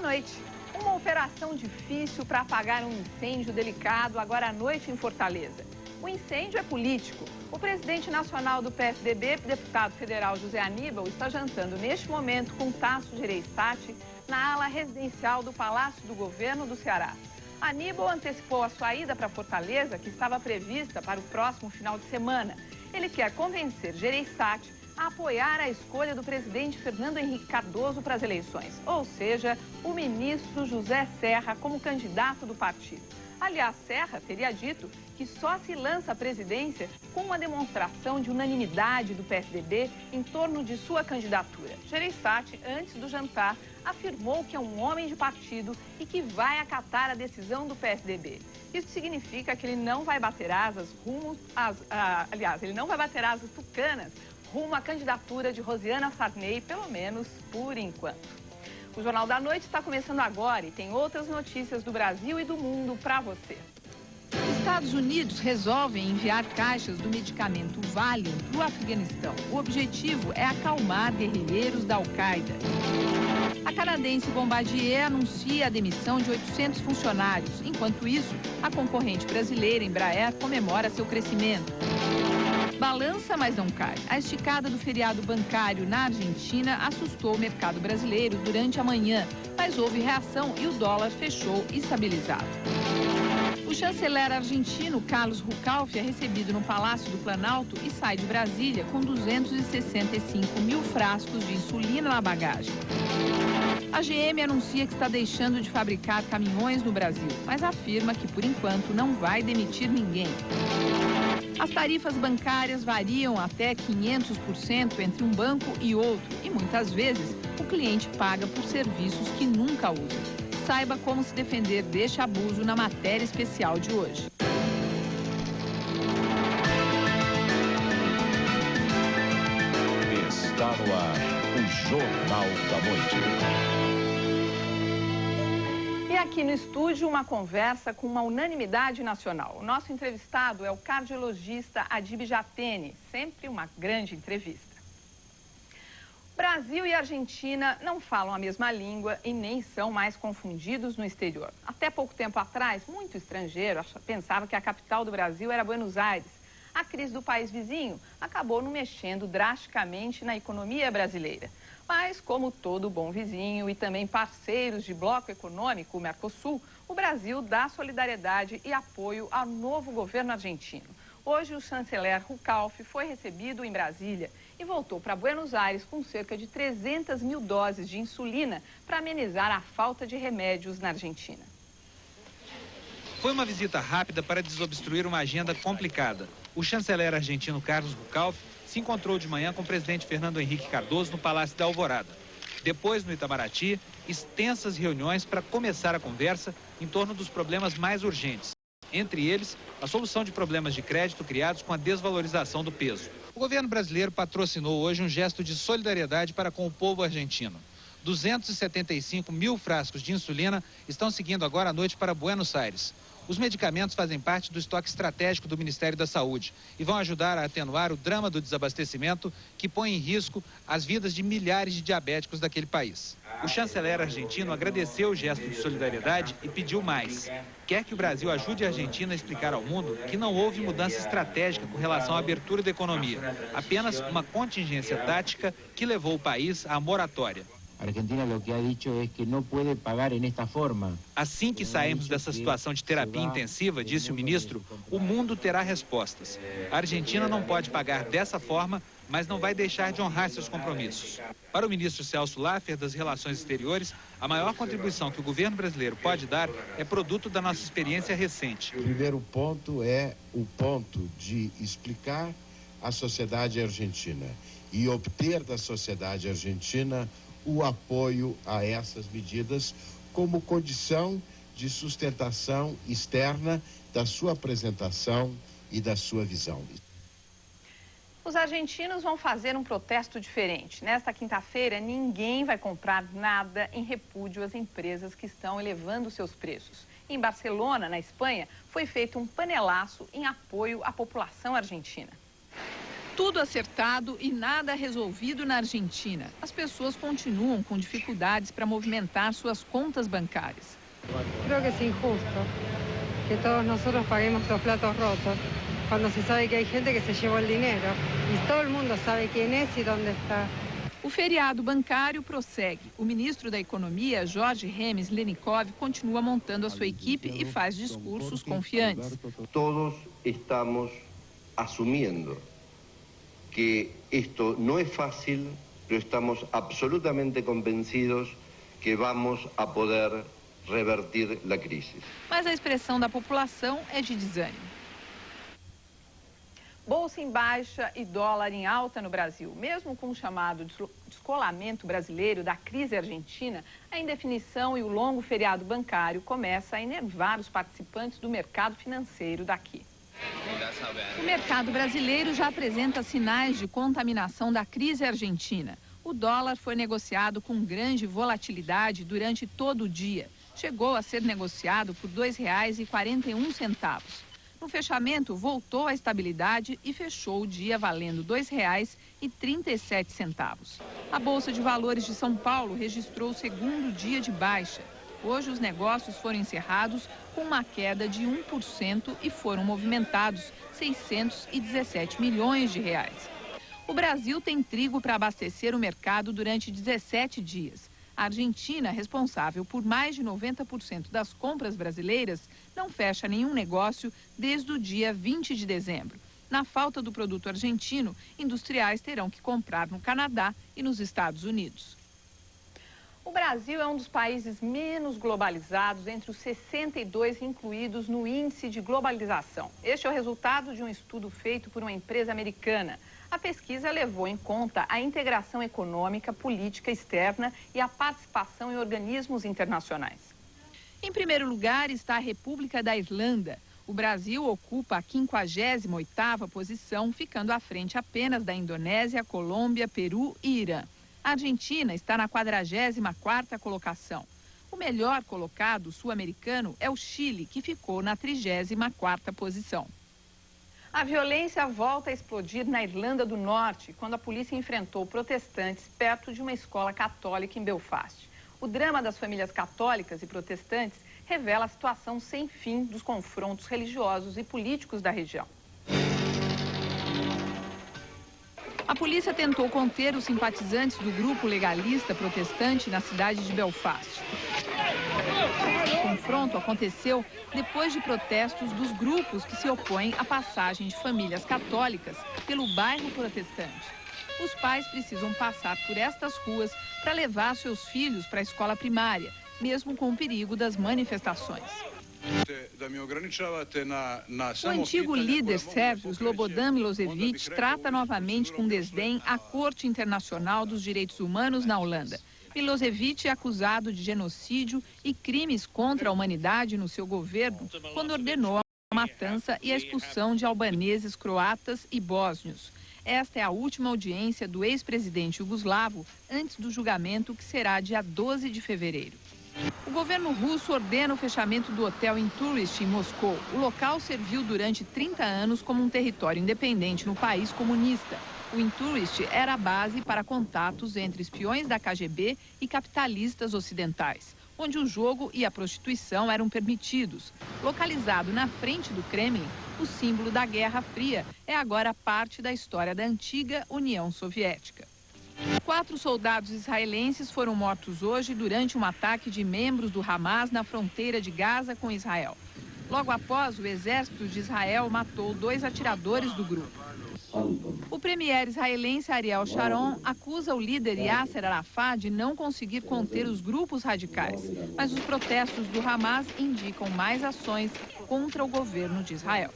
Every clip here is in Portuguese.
noite. Uma operação difícil para apagar um incêndio delicado agora à noite em Fortaleza. O incêndio é político. O presidente nacional do PSDB, deputado federal José Aníbal, está jantando neste momento com Tasso Gereissati na ala residencial do Palácio do Governo do Ceará. Aníbal antecipou a sua ida para Fortaleza, que estava prevista para o próximo final de semana. Ele quer convencer Gereissati a apoiar a escolha do presidente Fernando Henrique Cardoso para as eleições, ou seja, o ministro José Serra como candidato do partido. Aliás, Serra teria dito que só se lança à presidência com uma demonstração de unanimidade do PSDB em torno de sua candidatura. Gereissati, antes do jantar, afirmou que é um homem de partido e que vai acatar a decisão do PSDB. Isso significa que ele não vai bater asas ele não vai bater asas tucanas rumo à candidatura de Rosiana Sarney, pelo menos por enquanto. O Jornal da Noite está começando agora e tem outras notícias do Brasil e do mundo para você. Estados Unidos resolvem enviar caixas do medicamento Valium para o Afeganistão. O objetivo é acalmar guerrilheiros da Al-Qaeda. A canadense Bombardier anuncia a demissão de 800 funcionários. Enquanto isso, a concorrente brasileira Embraer comemora seu crescimento. Balança, mas não cai. A esticada do feriado bancário na Argentina assustou o mercado brasileiro durante a manhã, mas houve reação e o dólar fechou estabilizado. O chanceler argentino Carlos Rucalf é recebido no Palácio do Planalto e sai de Brasília com 265 mil frascos de insulina na bagagem. A GM anuncia que está deixando de fabricar caminhões no Brasil, mas afirma que, por enquanto, não vai demitir ninguém. As tarifas bancárias variam até 500% entre um banco e outro e, muitas vezes, o cliente paga por serviços que nunca usa. Saiba como se defender deste abuso na matéria especial de hoje. Está no ar o Jornal da Noite. E aqui no estúdio, uma conversa com uma unanimidade nacional. O nosso entrevistado é o cardiologista Adib Jatene, sempre uma grande entrevista. Brasil e Argentina não falam a mesma língua e nem são mais confundidos no exterior. Até pouco tempo atrás, muito estrangeiro pensava que a capital do Brasil era Buenos Aires. A crise do país vizinho acabou não mexendo drasticamente na economia brasileira. Mas, como todo bom vizinho e também parceiros de bloco econômico, o Mercosul, o Brasil dá solidariedade e apoio ao novo governo argentino. Hoje, o chanceler Rucalf foi recebido em Brasília e voltou para Buenos Aires com cerca de 300 mil doses de insulina para amenizar a falta de remédios na Argentina. Foi uma visita rápida para desobstruir uma agenda complicada. O chanceler argentino Carlos Rucalf se encontrou de manhã com o presidente Fernando Henrique Cardoso no Palácio da Alvorada. Depois, no Itamaraty, extensas reuniões para começar a conversa em torno dos problemas mais urgentes. Entre eles, a solução de problemas de crédito criados com a desvalorização do peso. O governo brasileiro patrocinou hoje um gesto de solidariedade para com o povo argentino. 275 mil frascos de insulina estão seguindo agora à noite para Buenos Aires. Os medicamentos fazem parte do estoque estratégico do Ministério da Saúde e vão ajudar a atenuar o drama do desabastecimento que põe em risco as vidas de milhares de diabéticos daquele país. O chanceler argentino agradeceu o gesto de solidariedade e pediu mais. Quer que o Brasil ajude a Argentina a explicar ao mundo que não houve mudança estratégica com relação à abertura da economia, apenas uma contingência tática que levou o país à moratória. A Argentina lo que ha dicho es que no puede pagar en esta forma. Assim que sairmos dessa situação de terapia intensiva, disse o ministro, o mundo terá respostas. A Argentina não pode pagar dessa forma, mas não vai deixar de honrar seus compromissos. Para o ministro Celso Laffer, das Relações Exteriores, a maior contribuição que o governo brasileiro pode dar é produto da nossa experiência recente. O primeiro ponto é o ponto de explicar à sociedade argentina e obter da sociedade argentina o apoio a essas medidas como condição de sustentação externa da sua apresentação e da sua visão. Os argentinos vão fazer um protesto diferente. Nesta quinta-feira, ninguém vai comprar nada em repúdio às empresas que estão elevando seus preços. Em Barcelona, na Espanha, foi feito um panelaço em apoio à população argentina. Tudo acertado e nada resolvido na Argentina. As pessoas continuam com dificuldades para movimentar suas contas bancárias. Creo que es injusto que todos nosotros paguemos los platos rotos cuando se sabe que hay gente que se llevó el dinero y todo el mundo sabe quién es y dónde está. O feriado bancário prossegue. O ministro da Economia, Jorge Remes Lenikov, continua montando a sua equipe e faz discursos confiantes. Todos estamos asumiendo que esto no es fácil, pero estamos absolutamente convencidos que vamos a poder revertir la crisis. Mas a expressão da população é de desânimo. Bolsa em baixa e dólar em alta no Brasil. Mesmo com o chamado descolamento brasileiro da crise argentina, a indefinição e o longo feriado bancário começa a enervar os participantes do mercado financeiro daqui. O mercado brasileiro já apresenta sinais de contaminação da crise argentina. O dólar foi negociado com grande volatilidade durante todo o dia. Chegou a ser negociado por R$ 2,41. No fechamento, voltou à estabilidade e fechou o dia valendo R$ 2,37. A Bolsa de Valores de São Paulo registrou o segundo dia de baixa. Hoje, os negócios foram encerrados com uma queda de 1% e foram movimentados 617 milhões de reais. O Brasil tem trigo para abastecer o mercado durante 17 dias. A Argentina, responsável por mais de 90% das compras brasileiras, não fecha nenhum negócio desde o dia 20 de dezembro. Na falta do produto argentino, industriais terão que comprar no Canadá e nos Estados Unidos. O Brasil é um dos países menos globalizados entre os 62 incluídos no Índice de Globalização. Este é o resultado de um estudo feito por uma empresa americana. A pesquisa levou em conta a integração econômica, política externa e a participação em organismos internacionais. Em primeiro lugar está a República da Irlanda. O Brasil ocupa a 58ª posição, ficando à frente apenas da Indonésia, Colômbia, Peru e Irã. A Argentina está na 44ª colocação. O melhor colocado sul-americano é o Chile, que ficou na 34ª posição. A violência volta a explodir na Irlanda do Norte, quando a polícia enfrentou protestantes perto de uma escola católica em Belfast. O drama das famílias católicas e protestantes revela a situação sem fim dos confrontos religiosos e políticos da região. A polícia tentou conter os simpatizantes do grupo legalista protestante na cidade de Belfast. O confronto aconteceu depois de protestos dos grupos que se opõem à passagem de famílias católicas pelo bairro protestante. Os pais precisam passar por estas ruas para levar seus filhos para a escola primária, mesmo com o perigo das manifestações. O antigo líder sérvio Slobodan Milošević trata novamente com desdém a Corte Internacional dos Direitos Humanos na Holanda. Milošević é acusado de genocídio e crimes contra a humanidade no seu governo, quando ordenou a matança e a expulsão de albaneses, croatas e bósnios. Esta é a última audiência do ex-presidente iugoslavo antes do julgamento, que será dia 12 de fevereiro. O governo russo ordena o fechamento do hotel Inturist em Moscou. O local serviu durante 30 anos como um território independente no país comunista. O Inturist era a base para contatos entre espiões da KGB e capitalistas ocidentais, onde o jogo e a prostituição eram permitidos. Localizado na frente do Kremlin, o símbolo da Guerra Fria é agora parte da história da antiga União Soviética. 4 soldados israelenses foram mortos hoje durante um ataque de membros do Hamas na fronteira de Gaza com Israel. Logo após, o exército de Israel matou 2 atiradores do grupo. O premier israelense Ariel Sharon acusa o líder Yasser Arafat de não conseguir conter os grupos radicais, mas os protestos do Hamas indicam mais ações contra o governo de Israel.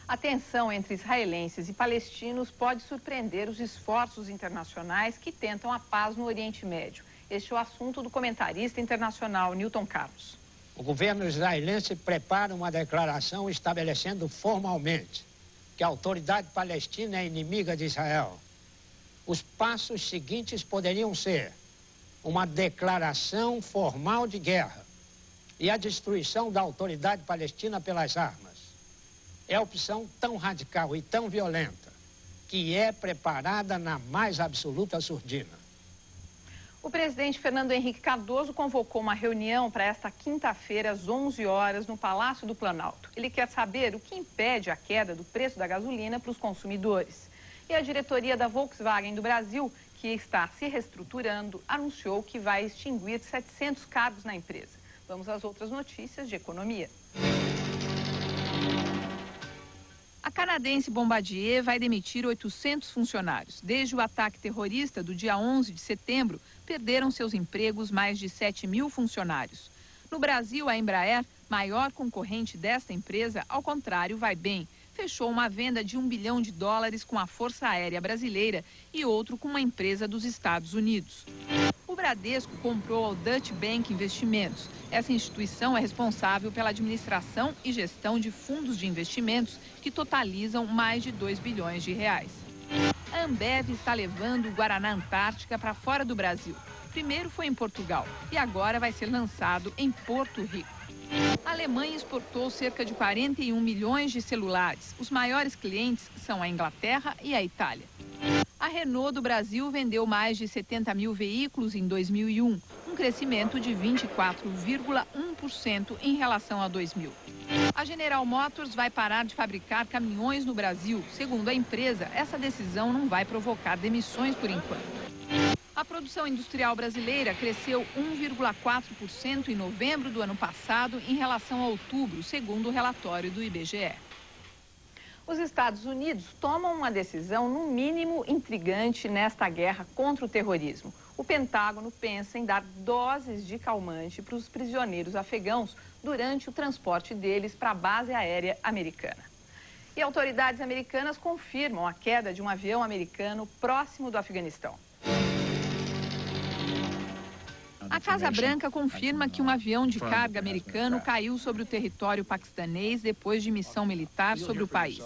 A tensão entre israelenses e palestinos pode surpreender os esforços internacionais que tentam a paz no Oriente Médio. Este é o assunto do comentarista internacional Newton Carlos. O governo israelense prepara uma declaração estabelecendo formalmente que a autoridade palestina é inimiga de Israel. Os passos seguintes poderiam ser uma declaração formal de guerra e a destruição da autoridade palestina pelas armas. é a opção tão radical e tão violenta que é preparada na mais absoluta surdina. O presidente Fernando Henrique Cardoso convocou uma reunião para esta quinta-feira, às 11 horas, no Palácio do Planalto. Ele quer saber o que impede a queda do preço da gasolina para os consumidores. E a diretoria da Volkswagen do Brasil, que está se reestruturando, anunciou que vai extinguir 700 cargos na empresa. Vamos às outras notícias de economia. A canadense Bombardier vai demitir 800 funcionários. Desde o ataque terrorista do dia 11 de setembro, perderam seus empregos mais de 7 mil funcionários. No Brasil, a Embraer, maior concorrente desta empresa, ao contrário, vai bem. Fechou uma venda de $1 bilhão com a Força Aérea Brasileira e outro com uma empresa dos Estados Unidos. O Bradesco comprou ao Dutch Bank Investimentos. Essa instituição é responsável pela administração e gestão de fundos de investimentos que totalizam mais de R$2 bilhões. A Ambev está levando o Guaraná Antártica para fora do Brasil. Primeiro foi em Portugal e agora vai ser lançado em Porto Rico. A Alemanha exportou cerca de 41 milhões de celulares. Os maiores clientes são a Inglaterra e a Itália. A Renault do Brasil vendeu mais de 70 mil veículos em 2001, um crescimento de 24,1% em relação a 2000. A General Motors vai parar de fabricar caminhões no Brasil. Segundo a empresa, essa decisão não vai provocar demissões por enquanto. A produção industrial brasileira cresceu 1,4% em novembro do ano passado em relação a outubro, segundo o relatório do IBGE. Os Estados Unidos tomam uma decisão, no mínimo, intrigante nesta guerra contra o terrorismo. O Pentágono pensa em dar doses de calmante para os prisioneiros afegãos durante o transporte deles para a base aérea americana. E autoridades americanas confirmam a queda de um avião americano próximo do Afeganistão. A Casa Branca confirma que um avião de carga americano caiu sobre o território paquistanês depois de missão militar sobre o país.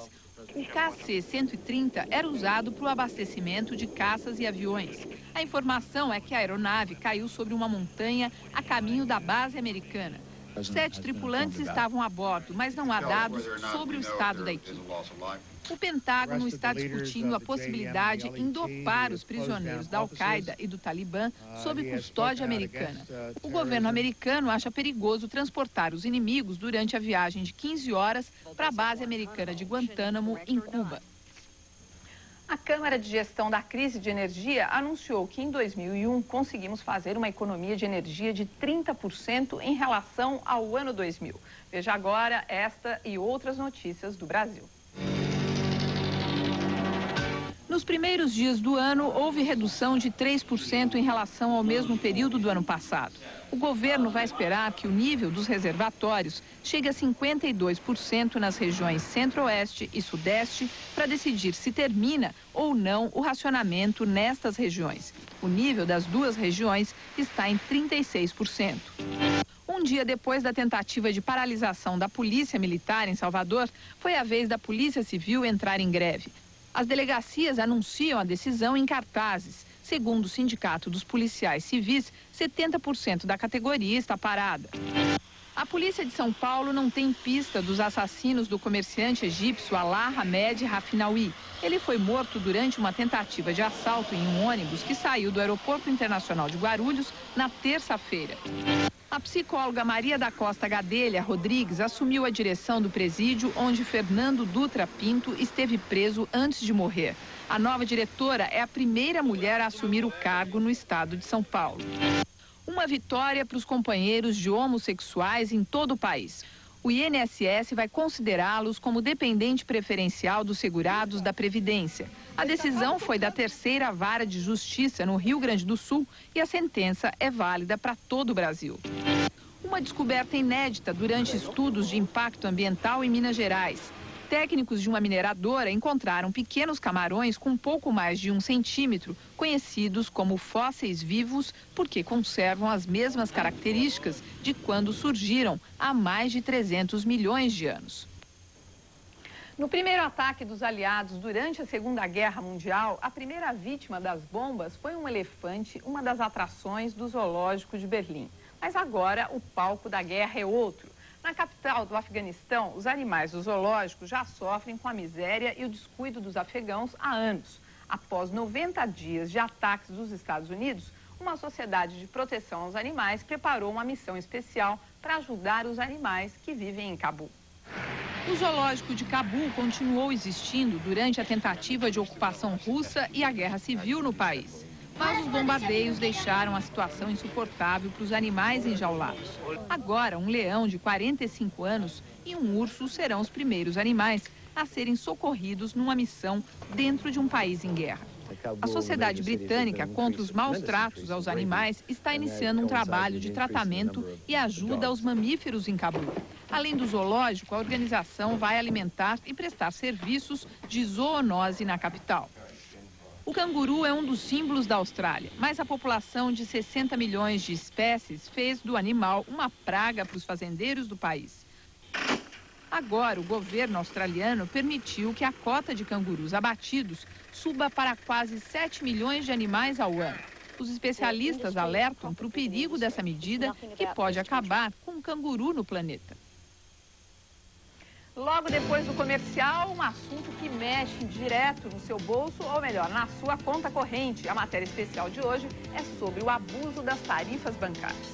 O KC-130 era usado para o abastecimento de caças e aviões. A informação é que a aeronave caiu sobre uma montanha a caminho da base americana. 7 tripulantes estavam a bordo, mas não há dados sobre o estado da equipe. O Pentágono está discutindo a possibilidade em dopar os prisioneiros da Al-Qaeda e do Talibã sob custódia americana. O governo americano acha perigoso transportar os inimigos durante a viagem de 15 horas para a base americana de Guantánamo, em Cuba. A Câmara de Gestão da Crise de Energia anunciou que em 2001 conseguimos fazer uma economia de energia de 30% em relação ao ano 2000. Veja agora esta e outras notícias do Brasil. Nos primeiros dias do ano, houve redução de 3% em relação ao mesmo período do ano passado. O governo vai esperar que o nível dos reservatórios chegue a 52% nas regiões Centro-Oeste e Sudeste para decidir se termina ou não o racionamento nestas regiões. O nível das duas regiões está em 36%. Um dia depois da tentativa de paralisação da Polícia Militar em Salvador, foi a vez da Polícia Civil entrar em greve. As delegacias anunciam a decisão em cartazes. Segundo o Sindicato dos Policiais Civis, 70% da categoria está parada. A polícia de São Paulo não tem pista dos assassinos do comerciante egípcio Alaa Hamed Rafinaoui. Ele foi morto durante uma tentativa de assalto em um ônibus que saiu do Aeroporto Internacional de Guarulhos na terça-feira. A psicóloga Maria da Costa Gadelha Rodrigues assumiu a direção do presídio onde Fernando Dutra Pinto esteve preso antes de morrer. A nova diretora é a primeira mulher a assumir o cargo no estado de São Paulo. Uma vitória para os companheiros de homossexuais em todo o país. O INSS vai considerá-los como dependente preferencial dos segurados da Previdência. A decisão foi da terceira vara de justiça no Rio Grande do Sul e a sentença é válida para todo o Brasil. Uma descoberta inédita durante estudos de impacto ambiental em Minas Gerais. Técnicos de uma mineradora encontraram pequenos camarões com pouco mais de 1 centímetro, conhecidos como fósseis vivos, porque conservam as mesmas características de quando surgiram há mais de 300 milhões de anos. No primeiro ataque dos aliados durante a Segunda Guerra Mundial, a primeira vítima das bombas foi um elefante, uma das atrações do Zoológico de Berlim. Mas agora o palco da guerra é outro. Na capital do Afeganistão, os animais do zoológico já sofrem com a miséria e o descuido dos afegãos há anos. Após 90 dias de ataques dos Estados Unidos, uma sociedade de proteção aos animais preparou uma missão especial para ajudar os animais que vivem em Cabul. O zoológico de Cabul continuou existindo durante a tentativa de ocupação russa e a guerra civil no país. Mas os bombardeios deixaram a situação insuportável para os animais enjaulados. Agora, um leão de 45 anos e um urso serão os primeiros animais a serem socorridos numa missão dentro de um país em guerra. A Sociedade Britânica contra os maus tratos aos animais está iniciando um trabalho de tratamento e ajuda aos mamíferos em Cabul. Além do zoológico, a organização vai alimentar e prestar serviços de zoonose na capital. O canguru é um dos símbolos da Austrália, mas a população de 60 milhões de espécies fez do animal uma praga para os fazendeiros do país. Agora, o governo australiano permitiu que a cota de cangurus abatidos suba para quase 7 milhões de animais ao ano. Os especialistas alertam para o perigo dessa medida, que pode acabar com o canguru no planeta. Logo depois do comercial, um assunto que mexe direto no seu bolso, ou melhor, na sua conta corrente. A matéria especial de hoje é sobre o abuso das tarifas bancárias.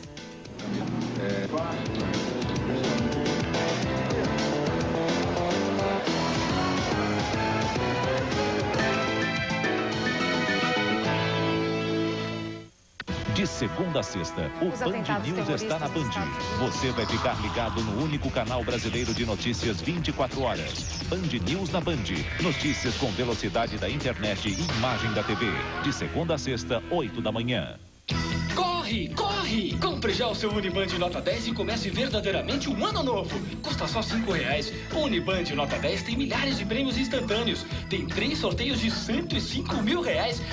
De segunda a sexta, o Band News está na Band. Você vai ficar ligado no único canal brasileiro de notícias 24 horas. Band News na Band. Notícias com velocidade da internet e imagem da TV. De segunda a sexta, 8 da manhã. Corre, corre! Compre já o seu Uniband Nota 10 e comece verdadeiramente um ano novo. Custa só R$5. O Uniband Nota 10 tem milhares de prêmios instantâneos. Tem 3 sorteios de R$105 mil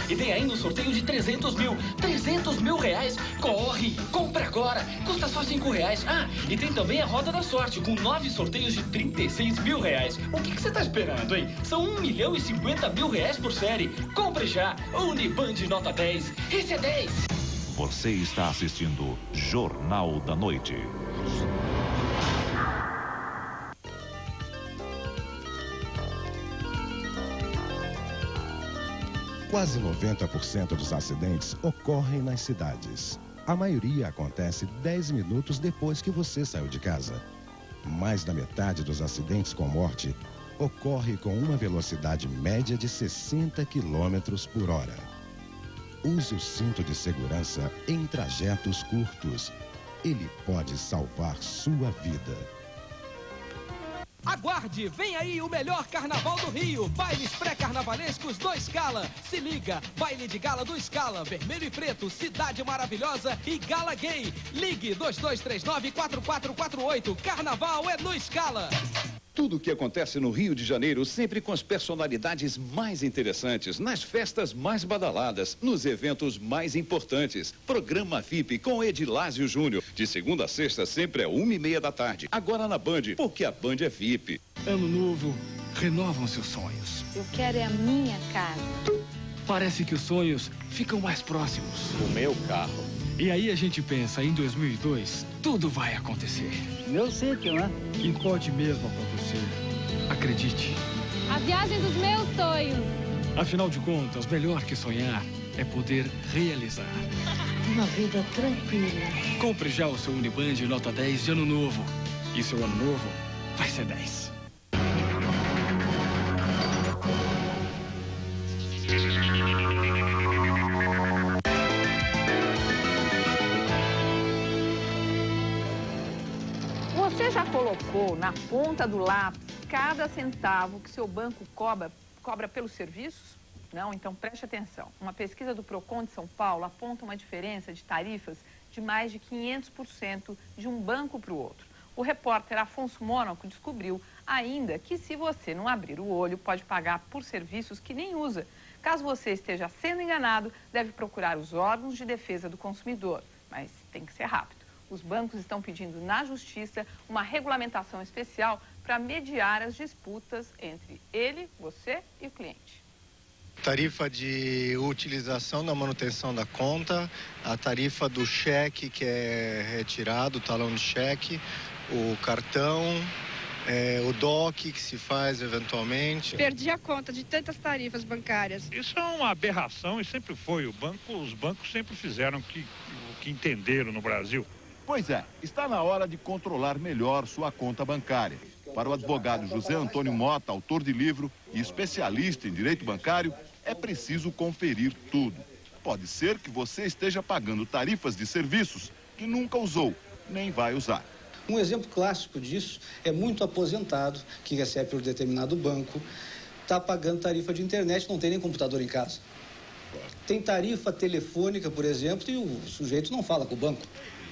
e tem ainda um sorteio de 300 mil. 300 mil reais? Corre! Compre agora! Custa só R$5. Ah, e tem também a Roda da Sorte, com 9 sorteios de 36 mil reais. O que você está esperando, hein? São R$1.050.000 por série. Compre já! Uniband Nota 10. Esse é 10! Você está assistindo Jornal da Noite. Quase 90% dos acidentes ocorrem nas cidades. A maioria acontece 10 minutos depois que você saiu de casa. Mais da metade dos acidentes com morte ocorre com uma velocidade média de 60 km por hora. Use o cinto de segurança em trajetos curtos. Ele pode salvar sua vida. Aguarde, vem aí o melhor carnaval do Rio. Bailes pré-carnavalescos do Scala. Se liga, baile de gala do Scala. Vermelho e preto, cidade maravilhosa e gala gay. Ligue 2239-4448. Carnaval é no Scala. Tudo o que acontece no Rio de Janeiro, sempre com as personalidades mais interessantes, nas festas mais badaladas, nos eventos mais importantes. Programa VIP com Edilásio Júnior. De segunda a sexta, sempre é 1h30 da tarde. Agora na Band, porque a Band é VIP. Ano novo, renovam seus sonhos. Eu quero é a minha casa. Parece que os sonhos ficam mais próximos. O meu carro. E aí a gente pensa, em 2002, tudo vai acontecer. Meu sítio, né? E pode mesmo acontecer. Acredite. A viagem dos meus sonhos. Afinal de contas, melhor que sonhar é poder realizar. Uma vida tranquila. Compre já o seu Uniband Nota 10 de ano novo. E seu ano novo vai ser 10. Você já colocou na ponta do lápis cada centavo que seu banco cobra pelos serviços? Não? Então preste atenção. Uma pesquisa do Procon de São Paulo aponta uma diferença de tarifas de mais de 500% de um banco para o outro. O repórter Afonso Mônaco descobriu ainda que se você não abrir o olho, pode pagar por serviços que nem usa. Caso você esteja sendo enganado, deve procurar os órgãos de defesa do consumidor. Mas tem que ser rápido. Os bancos estão pedindo na Justiça uma regulamentação especial para mediar as disputas entre ele, você e o cliente. Tarifa de utilização da manutenção da conta, a tarifa do cheque que é retirado, o talão de cheque, o cartão, o DOC que se faz eventualmente. Perdi a conta de tantas tarifas bancárias. Isso é uma aberração e sempre foi. Os bancos sempre fizeram o que entenderam no Brasil. Pois é, está na hora de controlar melhor sua conta bancária. Para o advogado José Antônio Mota, autor de livro e especialista em direito bancário, é preciso conferir tudo. Pode ser que você esteja pagando tarifas de serviços que nunca usou, nem vai usar. Um exemplo clássico disso é muito aposentado, que recebe por determinado banco, está pagando tarifa de internet, não tem nem computador em casa. Tem tarifa telefônica, por exemplo, e o sujeito não fala com o banco.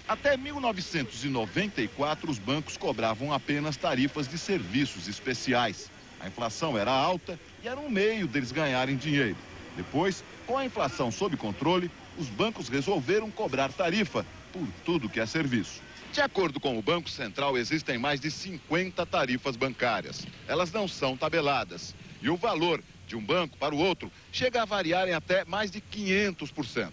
Até 1994, os bancos cobravam apenas tarifas de serviços especiais. A inflação era alta e era um meio deles ganharem dinheiro. Depois, com a inflação sob controle, os bancos resolveram cobrar tarifa por tudo que é serviço. De acordo com o Banco Central, existem mais de 50 tarifas bancárias. Elas não são tabeladas. E o valor de um banco para o outro chega a variar em até mais de 500%.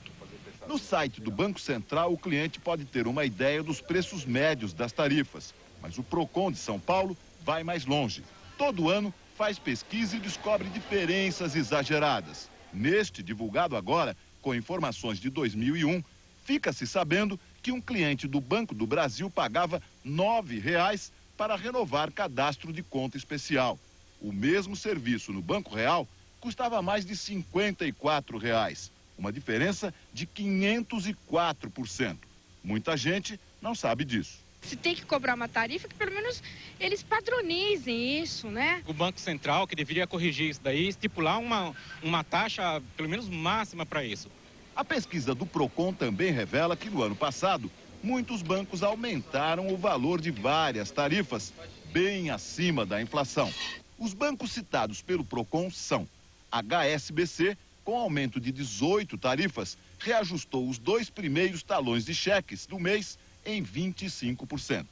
No site do Banco Central, o cliente pode ter uma ideia dos preços médios das tarifas. Mas o PROCON de São Paulo vai mais longe. Todo ano faz pesquisa e descobre diferenças exageradas. Neste, divulgado agora, com informações de 2001, fica-se sabendo que um cliente do Banco do Brasil pagava R$ 9,00 para renovar cadastro de conta especial. O mesmo serviço no Banco Real custava mais de R$ 54,00. Uma diferença de 504%. Muita gente não sabe disso. Se tem que cobrar uma tarifa, que pelo menos eles padronizem isso, né? O Banco Central, que deveria corrigir isso daí, estipular uma taxa, pelo menos máxima para isso. A pesquisa do PROCON também revela que no ano passado, muitos bancos aumentaram o valor de várias tarifas, bem acima da inflação. Os bancos citados pelo PROCON são HSBC, com aumento de 18 tarifas, reajustou os 2 primeiros talões de cheques do mês em 25%.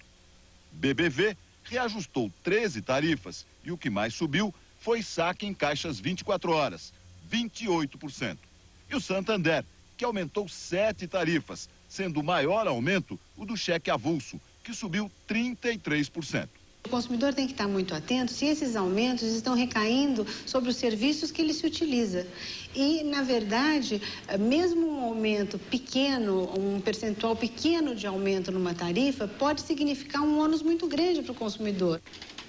BBV reajustou 13 tarifas e o que mais subiu foi saque em caixas 24 horas, 28%. E o Santander, que aumentou 7 tarifas, sendo o maior aumento o do cheque avulso, que subiu 33%. O consumidor tem que estar muito atento se esses aumentos estão recaindo sobre os serviços que ele se utiliza. E, na verdade, mesmo um aumento pequeno, um percentual pequeno de aumento numa tarifa, pode significar um ônus muito grande para o consumidor.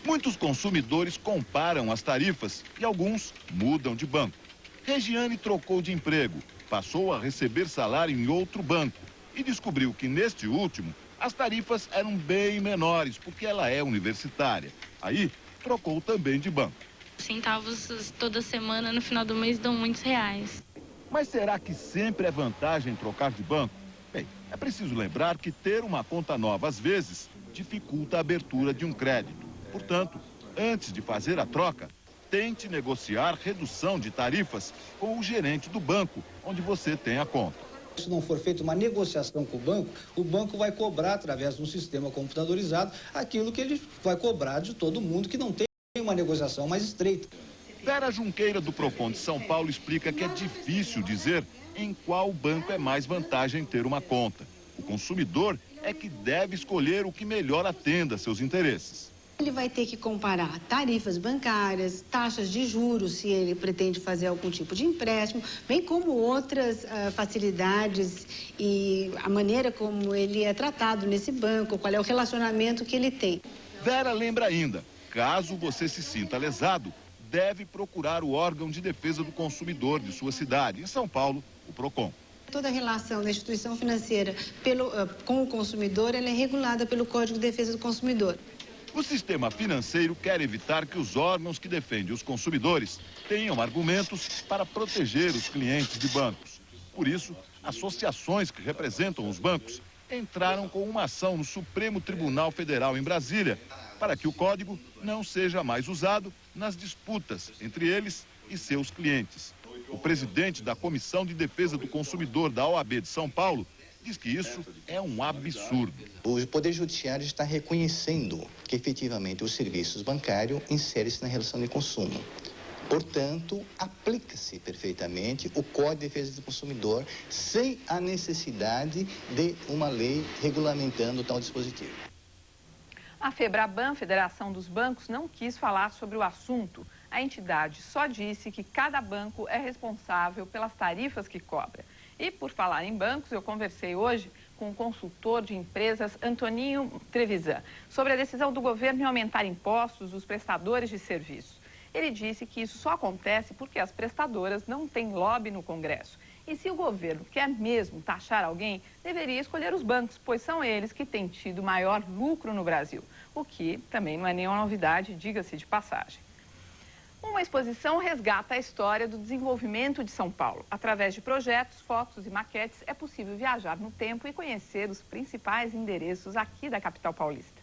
Muitos consumidores comparam as tarifas e alguns mudam de banco. Regiane trocou de emprego, passou a receber salário em outro banco e descobriu que, neste último, as tarifas eram bem menores, porque ela é universitária. Aí, trocou também de banco. Centavos toda semana, no final do mês, dão muitos reais. Mas será que sempre é vantagem trocar de banco? Bem, é preciso lembrar que ter uma conta nova, às vezes, dificulta a abertura de um crédito. Portanto, antes de fazer a troca, tente negociar redução de tarifas com o gerente do banco, onde você tem a conta. Se não for feita uma negociação com o banco vai cobrar, através de um sistema computadorizado, aquilo que ele vai cobrar de todo mundo que não tem uma negociação mais estreita. Vera Junqueira, do PROCON de São Paulo, explica que é difícil dizer em qual banco é mais vantagem ter uma conta. O consumidor é que deve escolher o que melhor atenda seus interesses. Ele vai ter que comparar tarifas bancárias, taxas de juros, se ele pretende fazer algum tipo de empréstimo, bem como outras facilidades e a maneira como ele é tratado nesse banco, qual é o relacionamento que ele tem. Vera lembra ainda, caso você se sinta lesado, deve procurar o órgão de defesa do consumidor de sua cidade, em São Paulo, o PROCON. Toda a relação da instituição financeira com o consumidor ela é regulada pelo Código de Defesa do Consumidor. O sistema financeiro quer evitar que os órgãos que defendem os consumidores tenham argumentos para proteger os clientes de bancos. Por isso, associações que representam os bancos entraram com uma ação no Supremo Tribunal Federal em Brasília para que o código não seja mais usado nas disputas entre eles e seus clientes. O presidente da Comissão de Defesa do Consumidor da OAB de São Paulo diz que isso é um absurdo. O Poder Judiciário está reconhecendo que efetivamente os serviços bancários inserem-se na relação de consumo. Portanto, aplica-se perfeitamente o Código de Defesa do Consumidor sem a necessidade de uma lei regulamentando tal dispositivo. A Febraban, Federação dos Bancos, não quis falar sobre o assunto. A entidade só disse que cada banco é responsável pelas tarifas que cobra. E, por falar em bancos, eu conversei hoje com o consultor de empresas Antoninho Trevisan sobre a decisão do governo em aumentar impostos dos prestadores de serviços. Ele disse que isso só acontece porque as prestadoras não têm lobby no Congresso. E se o governo quer mesmo taxar alguém, deveria escolher os bancos, pois são eles que têm tido maior lucro no Brasil. O que também não é nenhuma novidade, diga-se de passagem. Uma exposição resgata a história do desenvolvimento de São Paulo. Através de projetos, fotos e maquetes, é possível viajar no tempo e conhecer os principais endereços aqui da capital paulista.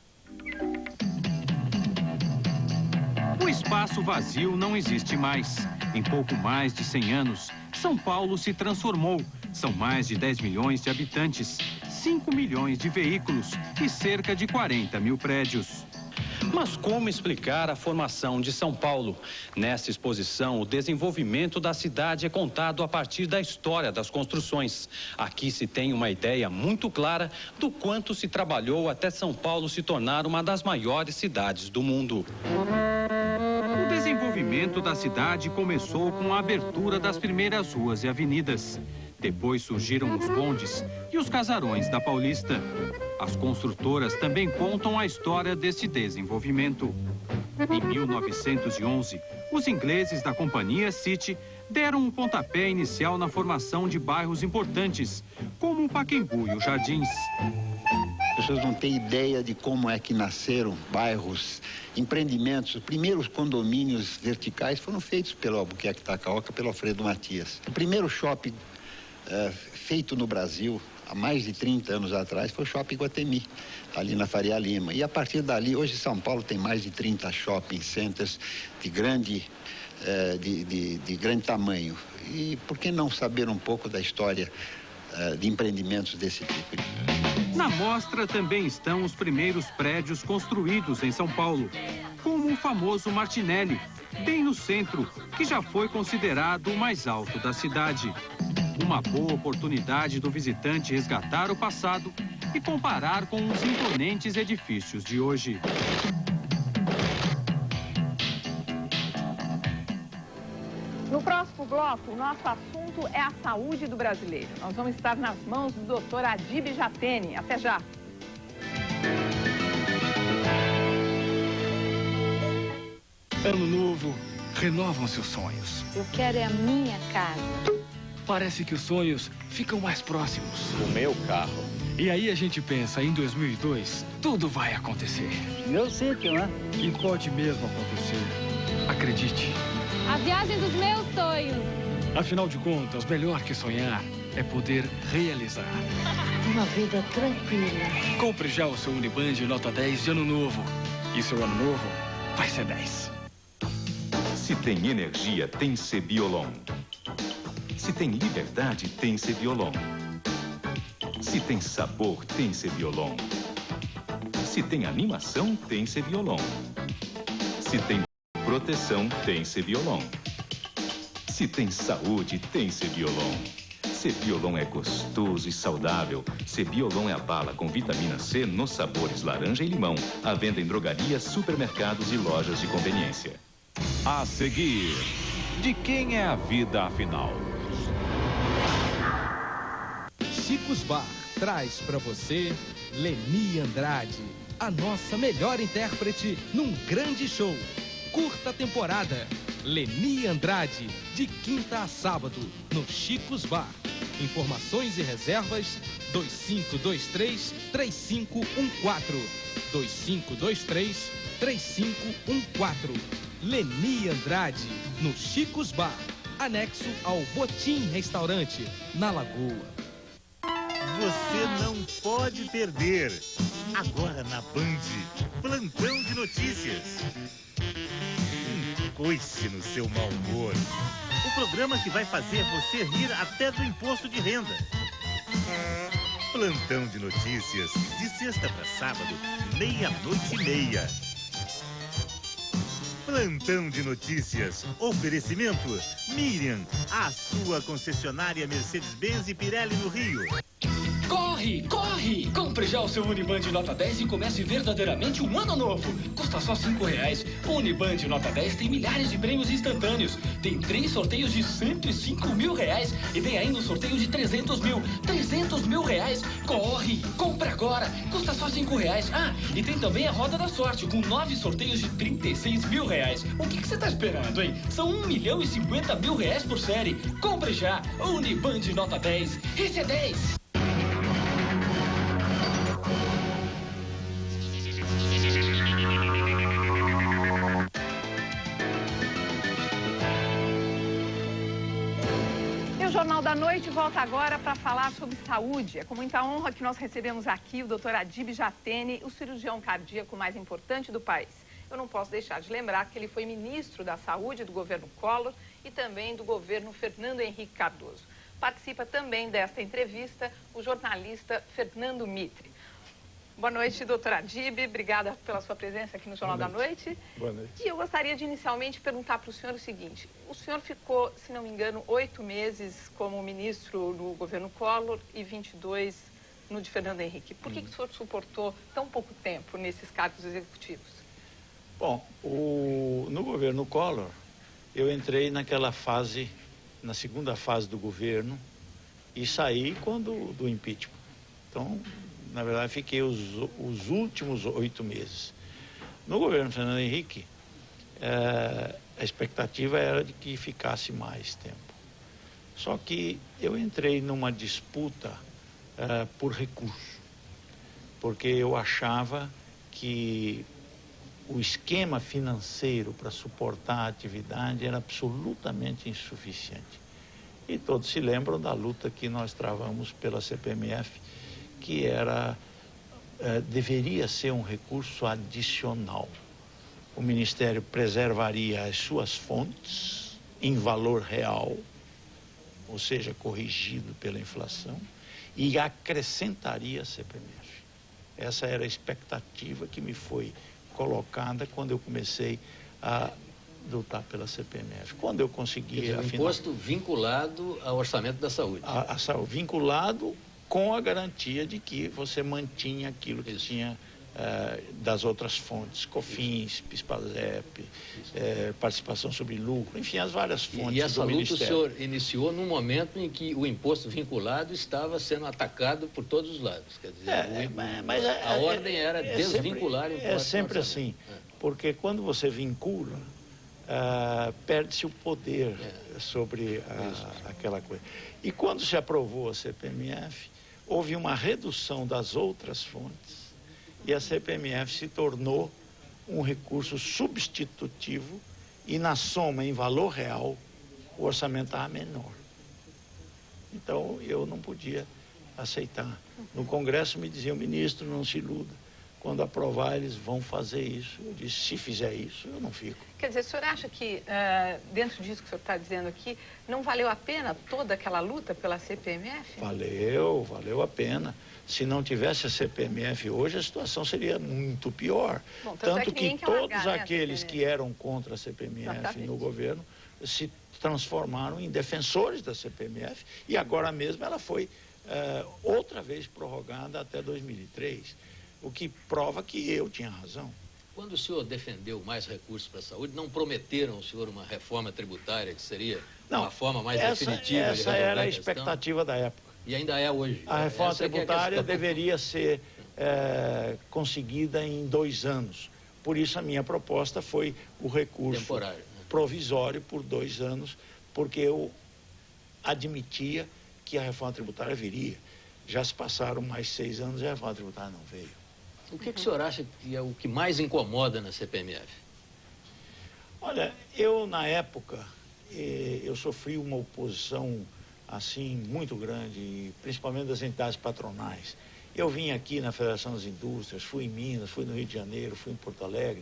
O espaço vazio não existe mais. Em pouco mais de 100 anos, São Paulo se transformou. São mais de 10 milhões de habitantes, 5 milhões de veículos e cerca de 40 mil prédios. Mas como explicar a formação de São Paulo? Nesta exposição, o desenvolvimento da cidade é contado a partir da história das construções. Aqui se tem uma ideia muito clara do quanto se trabalhou até São Paulo se tornar uma das maiores cidades do mundo. O desenvolvimento da cidade começou com a abertura das primeiras ruas e avenidas. Depois surgiram os bondes e os casarões da Paulista. As construtoras também contam a história deste desenvolvimento. Em 1911, os ingleses da Companhia City deram um pontapé inicial na formação de bairros importantes, como o Pacaembu e os Jardins. As pessoas não têm ideia de como é que nasceram bairros, empreendimentos. Os primeiros condomínios verticais foram feitos pelo Albuquerque Tacaoca, pelo Alfredo Matias. O primeiro shopping feito no Brasil, há mais de 30 anos atrás, foi o Shopping Iguatemi, ali na Faria Lima. E a partir dali, hoje São Paulo tem mais de 30 shopping centers de grande tamanho. E por que não saber um pouco da história de empreendimentos desse tipo? Na mostra também estão os primeiros prédios construídos em São Paulo, como o famoso Martinelli, bem no centro, que já foi considerado o mais alto da cidade. Uma boa oportunidade do visitante resgatar o passado e comparar com os imponentes edifícios de hoje. No próximo bloco, o nosso assunto é a saúde do brasileiro. Nós vamos estar nas mãos do Dr. Adib Jatene. Até já! Ano novo, renovam seus sonhos. Eu quero é a minha casa. Parece que os sonhos ficam mais próximos. O meu carro. E aí a gente pensa, em 2002, tudo vai acontecer. Meu sítio, né? E pode mesmo acontecer. Acredite. A viagem dos meus sonhos. Afinal de contas, melhor que sonhar é poder realizar. Uma vida tranquila. Compre já o seu Uniband nota 10 de ano novo. E seu ano novo vai ser 10. Se tem energia, tem Cebiolon. Se tem liberdade, tem Cebiolon. Se tem sabor, tem Cebiolon. Se tem animação, tem Cebiolon. Se tem proteção, tem Cebiolon. Se tem saúde, tem Cebiolon. Cebiolon é gostoso e saudável. Cebiolon é a bala com vitamina C nos sabores laranja e limão. À venda em drogarias, supermercados e lojas de conveniência. A seguir, de quem é a vida afinal? Chicos Bar traz para você Leni Andrade, a nossa melhor intérprete num grande show. Curta temporada, Leni Andrade, de quinta a sábado, no Chicos Bar. Informações e reservas 2523-3514. 2523-3514. Leni Andrade, no Chicos Bar, anexo ao Botim Restaurante, na Lagoa. Você não pode perder. Agora na Band, plantão de notícias. Coice no seu mau humor. O programa que vai fazer você rir até do imposto de renda. Plantão de notícias, de sexta para sábado, 00:30. Plantão de notícias, oferecimento Miriam, a sua concessionária Mercedes-Benz e Pirelli no Rio. Corre! Corre, corre! Compre já o seu Uniband Nota 10 e comece verdadeiramente um ano novo. Custa só R$5. O Uniband Nota 10 tem milhares de prêmios instantâneos. Tem 3 sorteios de R$105 mil e tem ainda um sorteio de 300 mil. 300 mil reais? Corre! Compre agora! Custa só R$5. Ah, e tem também a Roda da Sorte, com 9 sorteios de 36 mil reais. O que você tá esperando, hein? São R$1.050.000 por série. Compre já! Uniband Nota 10. Esse é 10! O Jornal da Noite volta agora para falar sobre saúde. É com muita honra que nós recebemos aqui o Dr. Adib Jatene, o cirurgião cardíaco mais importante do país. Eu não posso deixar de lembrar que ele foi ministro da Saúde do governo Collor e também do governo Fernando Henrique Cardoso. Participa também desta entrevista o jornalista Fernando Mitre. Boa noite, doutor Adib. Obrigada pela sua presença aqui no Jornal da Noite. Boa noite. E eu gostaria de inicialmente perguntar para o senhor o seguinte. O senhor ficou, se não me engano, 8 meses como ministro no governo Collor e 22 no de Fernando Henrique. Por que o senhor suportou tão pouco tempo nesses cargos executivos? Bom, no governo Collor, eu entrei naquela fase, na segunda fase do governo, e saí quando do impeachment. Então, na verdade, fiquei os últimos 8 meses. No governo Fernando Henrique, a expectativa era de que ficasse mais tempo. Só que eu entrei numa disputa por recurso, porque eu achava que o esquema financeiro para suportar a atividade era absolutamente insuficiente. E todos se lembram da luta que nós travamos pela CPMF, que deveria ser um recurso adicional. O Ministério preservaria as suas fontes em valor real, ou seja, corrigido pela inflação, e acrescentaria a CPMF. Essa era a expectativa que me foi colocada quando eu comecei a lutar pela CPMF. Quando eu consegui... Um imposto vinculado ao orçamento da saúde. Vinculado com a garantia de que você mantinha aquilo que tinha das outras fontes, COFINS, PIS/PASEP, participação sobre lucro, enfim, as várias fontes. E essa luta o senhor iniciou num momento em que o imposto vinculado estava sendo atacado por todos os lados. Quer dizer, mas a ordem era desvincular o imposto. É sempre assim, porque quando você vincula, perde-se o poder sobre aquela coisa. E quando se aprovou a CPMF, houve uma redução das outras fontes e a CPMF se tornou um recurso substitutivo e, na soma, em valor real, o orçamento estava menor. Então, eu não podia aceitar. No Congresso me diziam, ministro, não se iluda. Quando aprovar, eles vão fazer isso. Eu disse, se fizer isso, eu não fico. Quer dizer, o senhor acha que, dentro disso que o senhor está dizendo aqui, não valeu a pena toda aquela luta pela CPMF? Valeu a pena. Se não tivesse a CPMF hoje, a situação seria muito pior. Bom, tanto que todos aqueles que eram contra a CPMF no governo se transformaram em defensores da CPMF e agora mesmo ela foi outra vez prorrogada até 2003. O que prova que eu tinha razão. Quando o senhor defendeu mais recursos para a saúde, não prometeram ao senhor uma reforma tributária que seria uma forma mais definitiva de resolver essa era a expectativa da época. E ainda é hoje. A reforma tributária deveria ser conseguida em 2 anos. Por isso a minha proposta foi o recurso provisório por 2 anos, porque eu admitia que a reforma tributária viria. Já se passaram mais 6 anos e a reforma tributária não veio. O que o senhor acha que é o que mais incomoda na CPMF? Olha, eu na época, eu sofri uma oposição assim muito grande, principalmente das entidades patronais. Eu vim aqui na Federação das Indústrias, fui em Minas, fui no Rio de Janeiro, fui em Porto Alegre,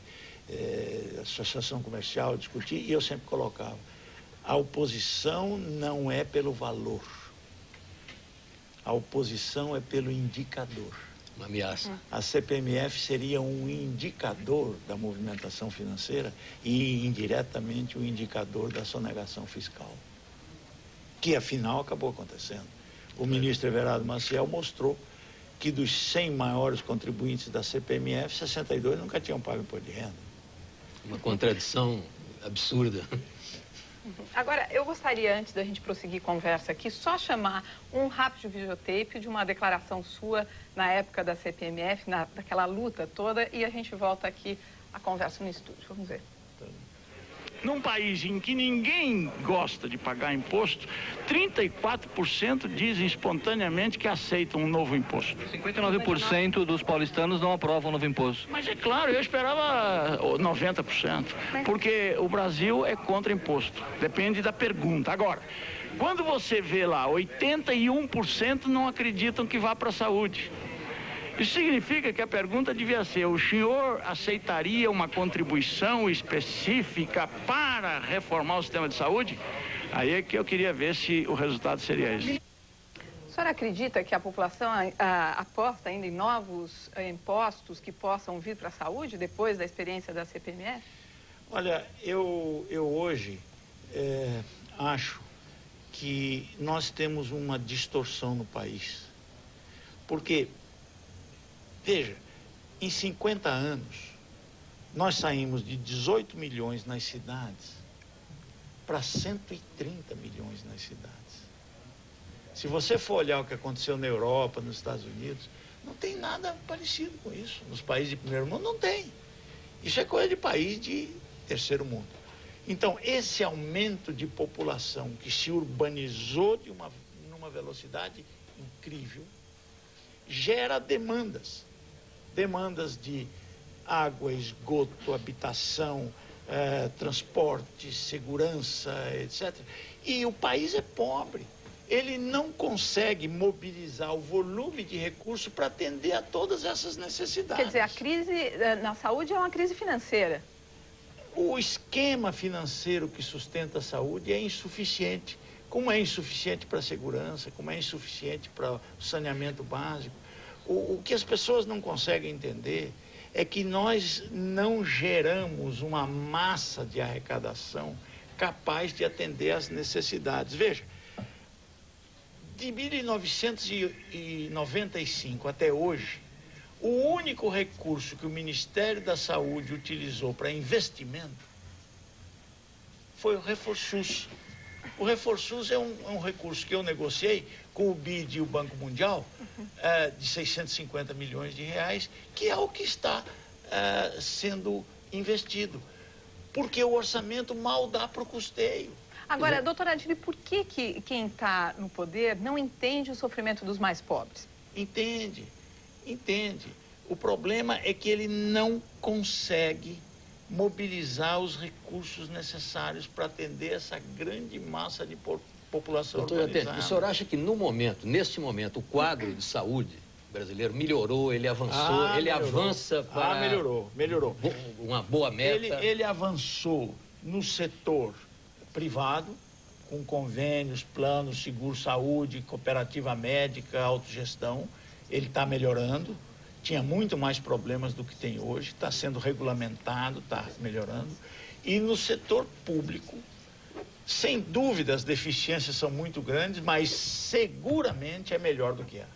Associação Comercial, discuti, e eu sempre colocava, a oposição não é pelo valor, a oposição é pelo indicador. Uma ameaça. A CPMF seria um indicador da movimentação financeira e, indiretamente, um indicador da sonegação fiscal, que, afinal, acabou acontecendo. O ministro Everardo Maciel mostrou que dos 100 maiores contribuintes da CPMF, 62 nunca tinham pago imposto de renda. Uma contradição absurda. Agora, eu gostaria, antes da gente prosseguir conversa aqui, só chamar um rápido videotape de uma declaração sua na época da CPMF, daquela luta toda, e a gente volta aqui a conversa no estúdio. Vamos ver. Num país em que ninguém gosta de pagar imposto, 34% dizem espontaneamente que aceitam um novo imposto. 59% dos paulistanos não aprovam o novo imposto. Mas é claro, eu esperava 90%, porque o Brasil é contra imposto. Depende da pergunta. Agora, quando você vê lá, 81% não acreditam que vá para a saúde. Isso significa que a pergunta devia ser: o senhor aceitaria uma contribuição específica para reformar o sistema de saúde? Aí é que eu queria ver se o resultado seria esse. A senhora acredita que a população aposta ainda em novos impostos que possam vir para a saúde depois da experiência da CPMF? Olha, eu hoje acho que nós temos uma distorção no país. Porque, veja, em 50 anos, nós saímos de 18 milhões nas cidades para 130 milhões nas cidades. Se você for olhar o que aconteceu na Europa, nos Estados Unidos, não tem nada parecido com isso. Nos países de primeiro mundo não tem. Isso é coisa de país de terceiro mundo. Então, esse aumento de população que se urbanizou numa velocidade incrível, gera demandas. Demandas de água, esgoto, habitação, transporte, segurança, etc. E o país é pobre. Ele não consegue mobilizar o volume de recursos para atender a todas essas necessidades. Quer dizer, a crise na saúde é uma crise financeira. O esquema financeiro que sustenta a saúde é insuficiente. Como é insuficiente para a segurança, como é insuficiente para o saneamento básico. O que as pessoas não conseguem entender é que nós não geramos uma massa de arrecadação capaz de atender às necessidades. Veja, de 1995 até hoje, o único recurso que o Ministério da Saúde utilizou para investimento foi o Reforçus. O Reforçus é um recurso que eu negociei com o BID e o Banco Mundial, de 650 milhões de reais, que é o que está sendo investido. Porque o orçamento mal dá para o custeio. Agora, doutora Adílio, por que quem está no poder não entende o sofrimento dos mais pobres? Entende. O problema é que ele não consegue mobilizar os recursos necessários para atender essa grande massa de população urbanizada. O senhor acha que neste momento, o quadro de saúde brasileiro melhorou, ele avançou, ele avança para... melhorou. Uma boa meta? Ele avançou no setor privado, com convênios, planos, seguro-saúde, cooperativa médica, autogestão. Ele está melhorando. Tinha muito mais problemas do que tem hoje, está sendo regulamentado, está melhorando. E no setor público, sem dúvida as deficiências são muito grandes, mas seguramente é melhor do que era.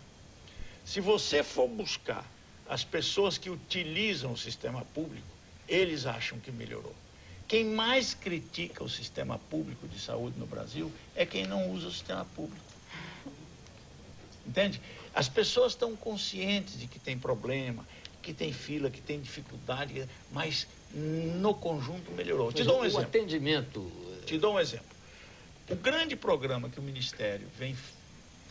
Se você for buscar as pessoas que utilizam o sistema público, eles acham que melhorou. Quem mais critica o sistema público de saúde no Brasil é quem não usa o sistema público. Entende? As pessoas estão conscientes de que tem problema, que tem fila, que tem dificuldade, mas no conjunto melhorou. Te dou um exemplo. O atendimento... Te dou um exemplo. O grande programa que o Ministério vem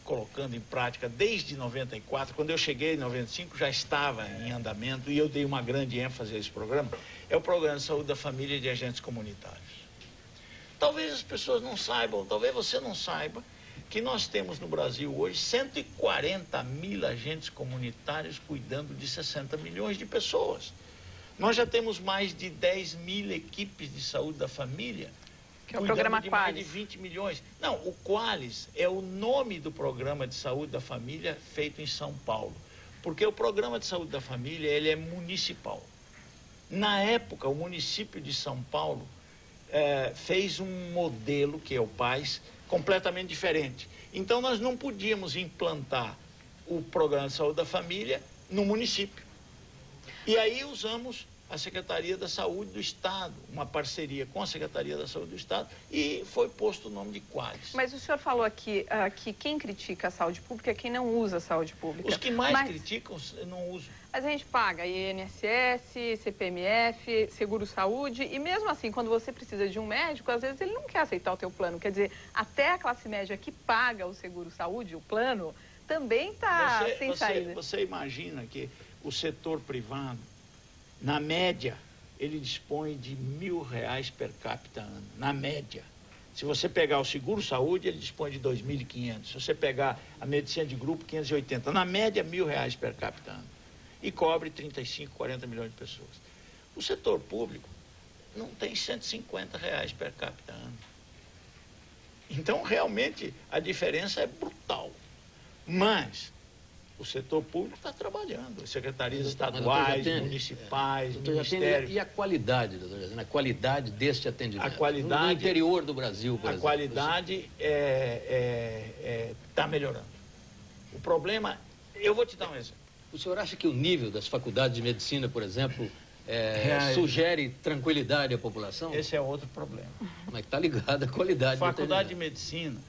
colocando em prática desde 94, quando eu cheguei em 95 já estava em andamento e eu dei uma grande ênfase a esse programa, é o Programa de Saúde da Família e de Agentes Comunitários. Talvez as pessoas não saibam, talvez você não saiba, que nós temos no Brasil hoje 140 mil agentes comunitários cuidando de 60 milhões de pessoas. Nós já temos mais de 10 mil equipes de saúde da família, que é o programa de Qualis. Mais de 20 milhões. Não, o Qualis é o nome do programa de saúde da família feito em São Paulo. Porque o programa de saúde da família, ele é municipal. Na época, o município de São Paulo fez um modelo, que é o PAS, completamente diferente. Então, nós não podíamos implantar o Programa de Saúde da Família no município. E aí usamos a Secretaria da Saúde do Estado, uma parceria com a Secretaria da Saúde do Estado, e foi posto o nome de Qualis. Mas o senhor falou aqui que quem critica a saúde pública é quem não usa a saúde pública. Os que mais criticam não usam. Mas a gente paga INSS, CPMF, Seguro-Saúde, e mesmo assim, quando você precisa de um médico, às vezes ele não quer aceitar o teu plano. Quer dizer, até a classe média que paga o Seguro-Saúde, o plano, também está sem saída. Você imagina que o setor privado, na média, ele dispõe de R$1.000 per capita ano, na média. Se você pegar o seguro-saúde, ele dispõe de 2.500. Se você pegar a medicina de grupo, 580. Na média, R$1.000 per capita ano. E cobre 35, 40 milhões de pessoas. O setor público não tem R$150 per capita ano. Então, realmente, a diferença é brutal. Mas o setor público está trabalhando, as secretarias estaduais, municipais, ministérios. E a qualidade, doutor Jazene, a qualidade deste atendimento? A qualidade, no interior do Brasil, por exemplo. A qualidade está melhorando. O problema, eu vou te dar um exemplo. O senhor acha que o nível das faculdades de medicina, por exemplo, sugere tranquilidade à população? Esse é outro problema. Mas está ligado à qualidade do atendimento. Faculdade de medicina.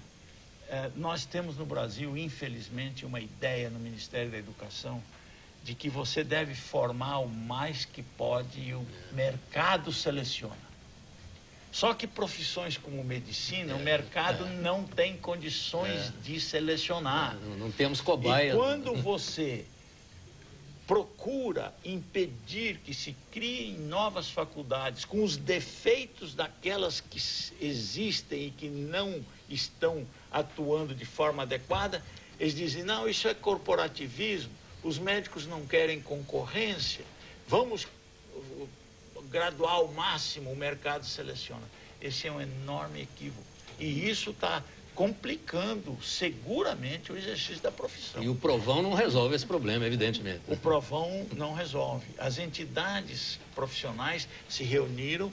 Nós temos no Brasil, infelizmente, uma ideia no Ministério da Educação de que você deve formar o mais que pode e o mercado seleciona. Só que profissões como medicina, o mercado não tem condições de selecionar. Não temos cobaia. E quando você procura impedir que se criem novas faculdades com os defeitos daquelas que existem e que não estão atuando de forma adequada, eles dizem, não, isso é corporativismo, os médicos não querem concorrência, vamos graduar ao máximo, o mercado seleciona. Esse é um enorme equívoco. E isso está complicando seguramente o exercício da profissão. E o Provão não resolve esse problema, evidentemente. O Provão não resolve. As entidades profissionais se reuniram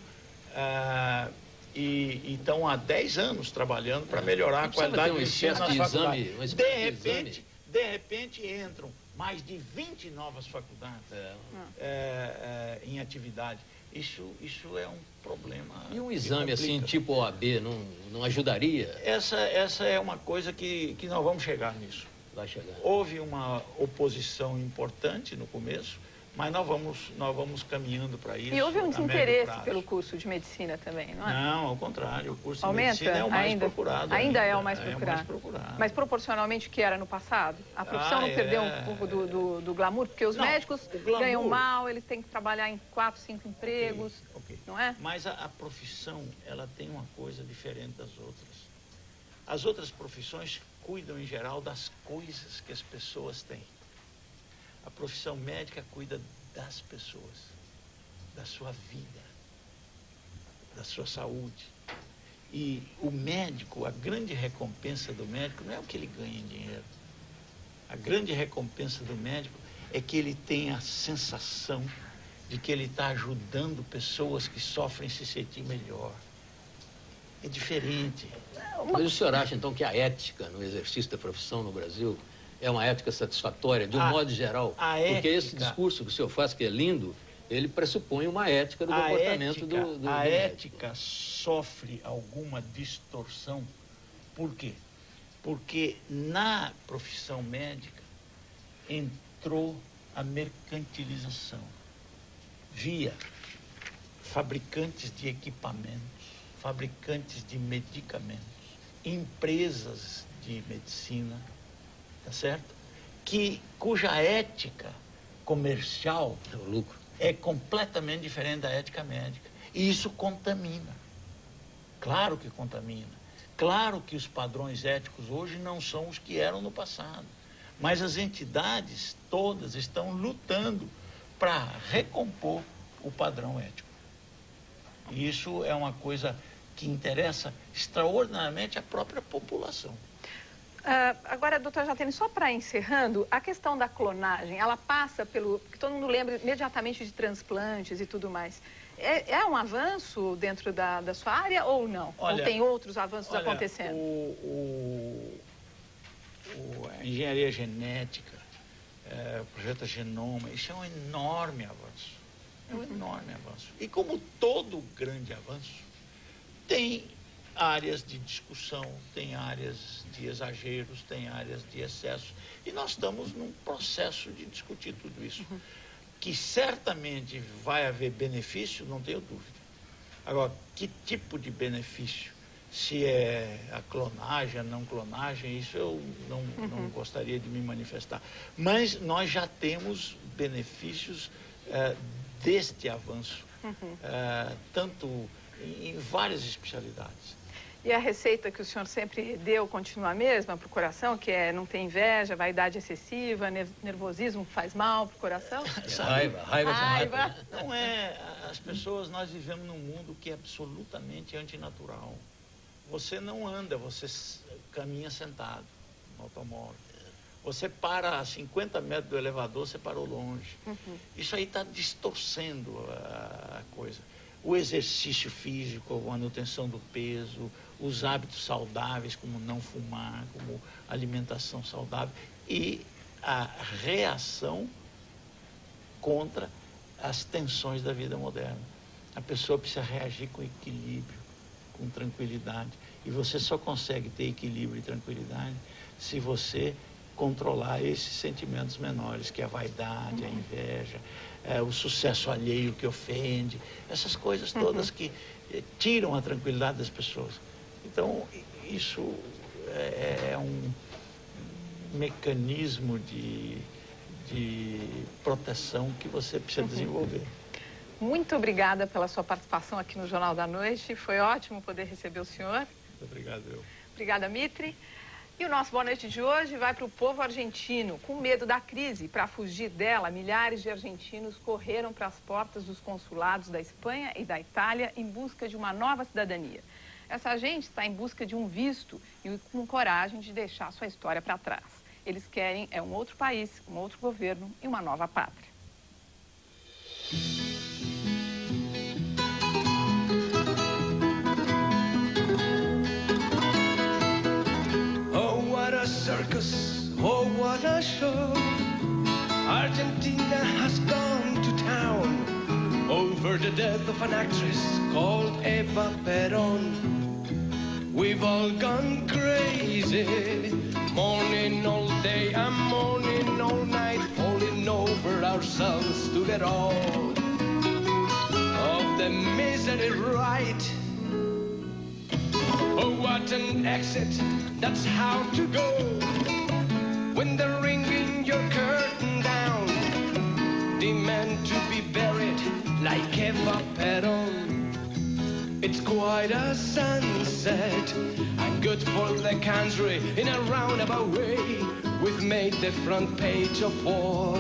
e estão há 10 anos trabalhando para melhorar a qualidade do ensino nas faculdades. De repente entram mais de 20 novas faculdades em atividade. Isso é um problema. E um exame assim, tipo OAB, não ajudaria? Essa é uma coisa que nós vamos chegar nisso. Vai chegar. Houve uma oposição importante no começo, mas nós vamos caminhando para isso. E houve um desinteresse pelo curso de medicina também, não é? Não, ao contrário, o curso de medicina é o mais procurado. Ainda é o mais procurado. Mas proporcionalmente o que era no passado? A profissão não perdeu um pouco do glamour? Porque os médicos ganham mal, eles têm que trabalhar em 4, 5 empregos, não é? Mas a profissão, ela tem uma coisa diferente das outras. As outras profissões cuidam, em geral, das coisas que as pessoas têm. A profissão médica cuida das pessoas, da sua vida, da sua saúde. E o médico, a grande recompensa do médico não é o que ele ganha em dinheiro. A grande recompensa do médico é que ele tem a sensação de que ele está ajudando pessoas que sofrem se sentir melhor. É diferente. Mas o senhor acha, então, que a ética no exercício da profissão no Brasil é uma ética satisfatória, de um modo geral? Porque esse discurso que o senhor faz, que é lindo, ele pressupõe uma ética do comportamento do médico. A ética sofre alguma distorção. Por quê? Porque na profissão médica entrou a mercantilização via fabricantes de equipamentos, fabricantes de medicamentos, empresas de medicina, tá certo? Cuja ética comercial é completamente diferente da ética médica. E isso contamina. Claro que contamina. Claro que os padrões éticos hoje não são os que eram no passado. Mas as entidades todas estão lutando para recompor o padrão ético. E isso é uma coisa que interessa extraordinariamente a própria população. Agora, doutor Jatene, só para encerrando, a questão da clonagem, ela passa pelo... Porque todo mundo lembra imediatamente de transplantes e tudo mais. É um avanço dentro da sua área ou não? Olha, ou tem outros avanços acontecendo? a engenharia genética, o projeto Genoma, isso é um enorme avanço. É um enorme avanço. E como todo grande avanço, tem áreas de discussão, tem áreas de exageros, tem áreas de excesso. E nós estamos num processo de discutir tudo isso. Que certamente vai haver benefício, não tenho dúvida. Agora, que tipo de benefício? Se é a clonagem, a não clonagem, isso eu não gostaria de me manifestar. Mas nós já temos benefícios deste avanço, tanto em várias especialidades. E a receita que o senhor sempre deu continua a mesma para o coração, que é não ter inveja, vaidade excessiva, nervosismo faz mal para o coração? Raiva. Não é. As pessoas, nós vivemos num mundo que é absolutamente antinatural. Você não anda, você caminha sentado no automóvel. Você para a 50 metros do elevador, você parou longe. Isso aí está distorcendo a coisa. O exercício físico, a manutenção do peso, os hábitos saudáveis, como não fumar, como alimentação saudável, e a reação contra as tensões da vida moderna. A pessoa precisa reagir com equilíbrio, com tranquilidade. E você só consegue ter equilíbrio e tranquilidade se você controlar esses sentimentos menores, que é a vaidade, a inveja, o sucesso alheio que ofende, essas coisas todas que tiram a tranquilidade das pessoas. Então, isso é um mecanismo de proteção que você precisa desenvolver. Muito obrigada pela sua participação aqui no Jornal da Noite. Foi ótimo poder receber o senhor. Obrigado, eu. Obrigada, Mitri. E o nosso Boa Noite de hoje vai para o povo argentino. Com medo da crise, para fugir dela, milhares de argentinos correram para as portas dos consulados da Espanha e da Itália em busca de uma nova cidadania. Essa gente está em busca de um visto e com coragem de deixar sua história para trás. Eles querem um outro país, um outro governo e uma nova pátria. Circus, oh what a show. Argentina has gone to town over the death of an actress called Eva Perón. We've all gone crazy, mourning all day and mourning all night, falling over ourselves to get all of the misery right. Oh, what an exit, that's how to go. When they're ringing your curtain down, demand to be buried like Eva Perón. It's quite a sunset, and good for the country in a roundabout way. We've made the front page of war.